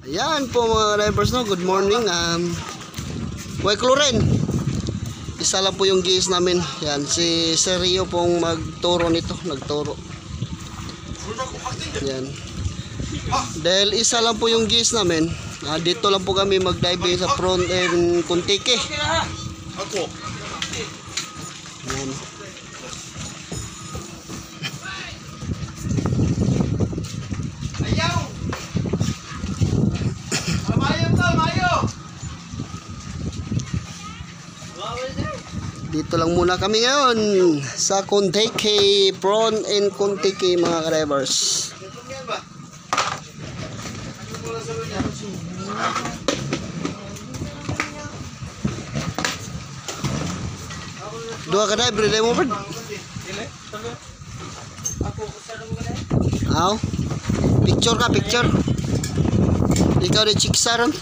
Ayan po mga drivers, no. Good morning. Way Cloren. Isa lang po yung gis namin. Yan, si Sergio pong magturo nito, nagturo. Yan. Dahil isa lang po yung gis namin, dito lang po kami mag-diving sa front end Contiki. Yan. Dito lang muna kami ngayon sa Contiki, front end Contiki mga drivers. Dua ka na, everyday mo, Brad? Aw? Picture ka, picture. Ikaw di chiksaron.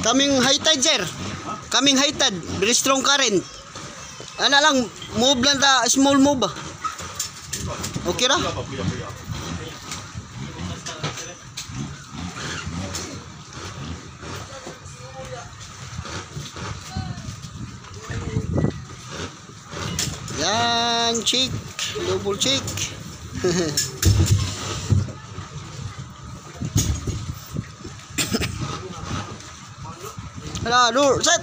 Kaming high tide, sir. Kaming high tide. Very strong current. Ano lang, move lang ta, small move. Okay ra? Yan, check. Double check. Hala, door, set.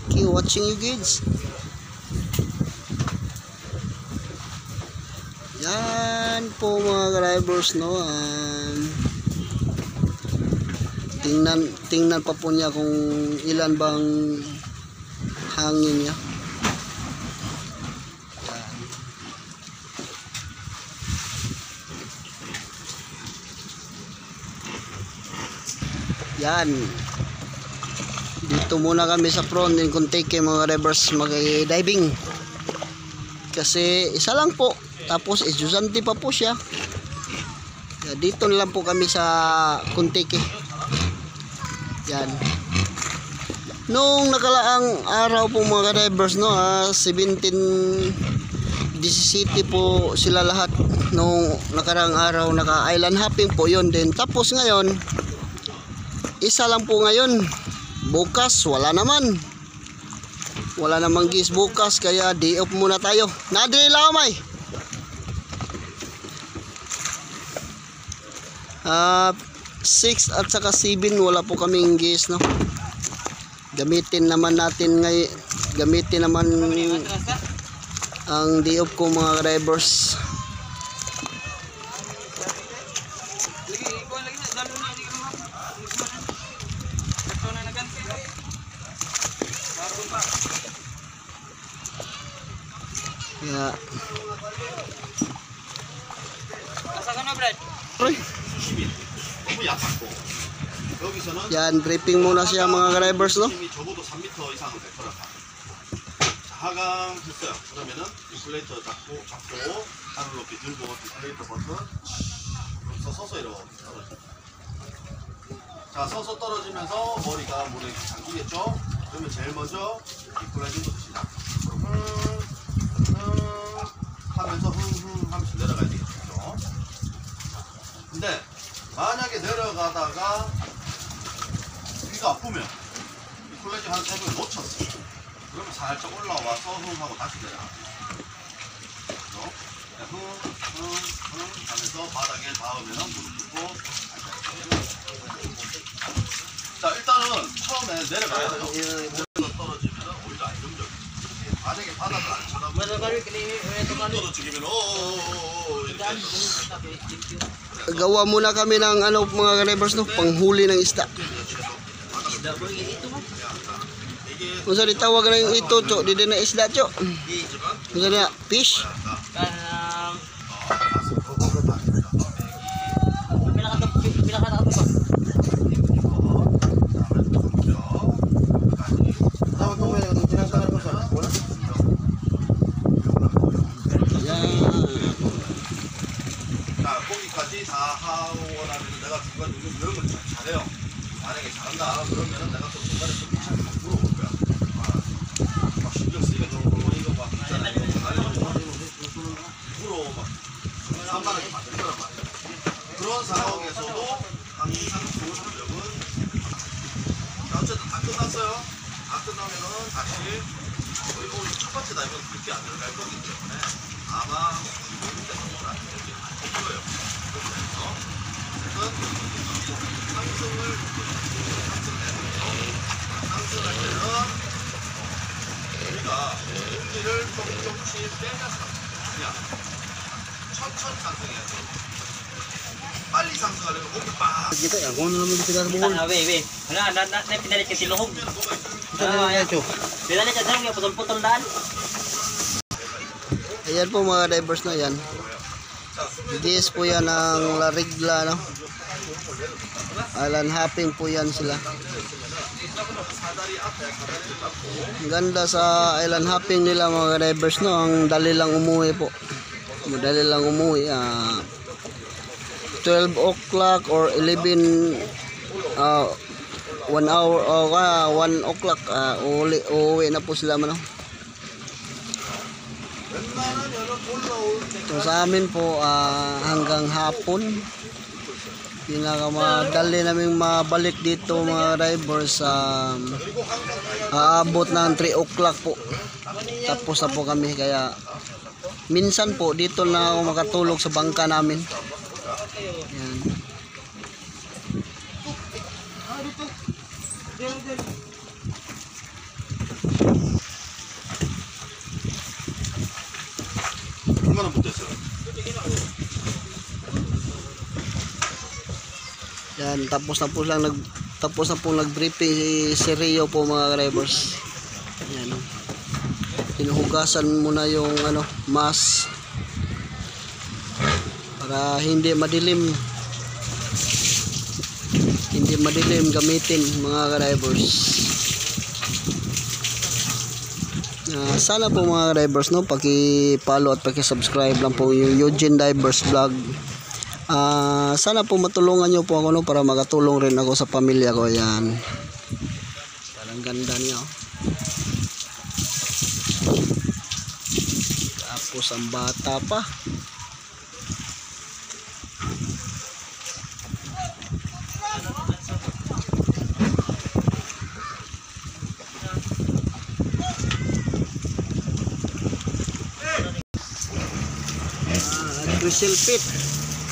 Okay, watching you kids. Yan po mga drivers, no. Tingnan pa po niya kung ilan bang hangin niya. Yan. Dito muna kami sa front din Contiki mga drivers mag-diving. Kasi isa lang po. Tapos estudyante pa po siya. Dito na lang po kami sa Contiki. Yan. Nung nakalaang araw po mga drivers, no, 17 po sila lahat. Nung nakaraang araw naka-island hopping po yun din. Tapos ngayon isa lang po ngayon. Bukas wala naman. Wala namang gis bukas kaya day off muna tayo. Nadiri lang may. 6 at saka 7 wala po kaming gis, no. Gamitin naman natin ngayon. Gamitin naman ang day off ko mga drivers. Ya. Yan, briefing muna siya mga drivers, no? 하강 됐어요. 그러면은 인플레이터 잡고 하늘 높이 들고 인플레이터 버튼 여기서 서서 이렇게 떨어져요. 자, 서서 떨어지면서 머리가 물에 잠기겠죠? 그러면 제일 먼저 인플레이터 드시다. 하면서 흥흥 하면서 내려가야 되겠죠. 근데 만약에 내려가다가 귀가 아프면 인플레이터 한 3번 놓쳤어요. 그러면 살짝 올라와서 흥 하고 다시 내려갑니다. 흥 하면서 바닥에 닿으면 무릎 꿇고. 자, 일단은 처음에 내려가야 돼요. 떨어지면 오히려 안정적이죠. 만약에 바닥을 안 쳐다보면 떨어지면 Gawa muna kami ng ano mga drivers, no, panghuli ng isda. Kung saan itawag na yung ito, Chok, di din na isda, Chok. Kung saan na, fish. 내가 중간 요즘 이런 걸 잘해요. 만약에 잘한다 그러면은 내가 또 중간에 좀 다시 물어볼 거야. 막 신경 쓰이가 좀 이거 막 있잖아. 이거 뭐 날려고 일부러 막 산만하게 만들 거란 말이야. 그런 상황에서도 항상 좋은 점은 어쨌든 다 끝났어요. 다 끝나면은 다시 그리고 첫 번째 다이브는 그렇게 안 들어갈 거기 때문에 아마 지금 때문에 안 될 거예요. 그래서 어쨌든 상승을 상승할 때는 우리가 공기를 조금씩 빼면서 그냥 천천히 상승해야 돼. 빨리 상승하려면 공기 빡 Kita ya, kung ano naman kita sa bukol. Wait. Wala, na pinalit kasi luhog. Ito na yan, Cho. Pinalit kasi luhog, yung putol-putol daan. Ayan po mga divers na yan. This po yan ang La Regla, no? Island hopping po yan sila. Ang ganda sa island hopping nila mga divers, no? Ang dali lang umuwi po. Madali lang umuwi. 12 o'clock or 11 1 hour o 1 o'clock uuwi na po sila no? So sa amin po hanggang hapon pinakamadali naming mabalik dito mga drivers aabot ng 3 o'clock po tapos na po kami kaya minsan po dito na ako makatulog sa bangka namin. Yan. 얼마나 못했어요? Yan, tapos na po nag-briefing si Rio po mga drivers. Yan. Hinuhugasan muna yung mas para hindi madilim gamitin mga drivers. Sana po mga drivers no paki-follow at paki-subscribe lang po yung Eugene Divers Vlog. Sana po matulungan nyo po ako no para makatulong rin ako sa pamilya ko. Yan, parang ganda niya tapos ang bata pa.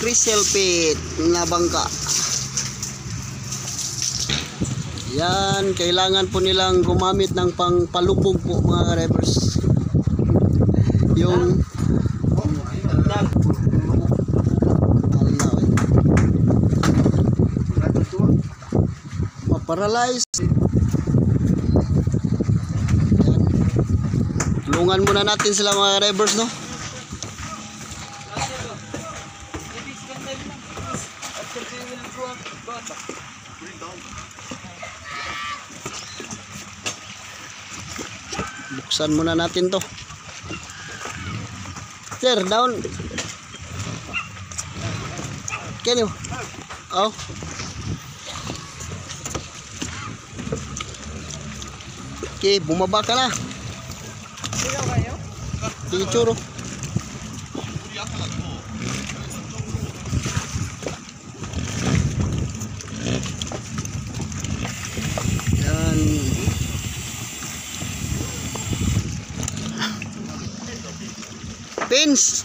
Crystal pit na bangka. Yan, kailangan po nilang gumamit ng pangpalubog po mga drivers. Yung maparalyze. Tulungan muna natin sila mga drivers no. Buksan muna natin to. Sir, down. Can you? Oh. Okay, bumaba ka na. Sige, churo. Yan. Pins.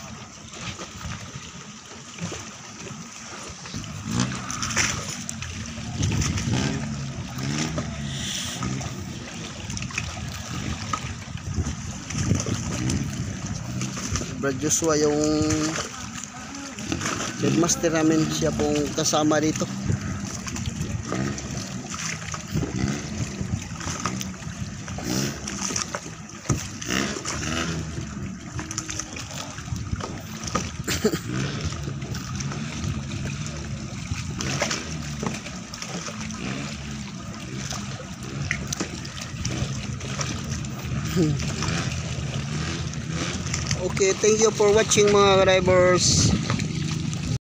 Brad Joshua yung headmaster namin, siya pong kasama dito. Okay, thank you for watching mga drivers.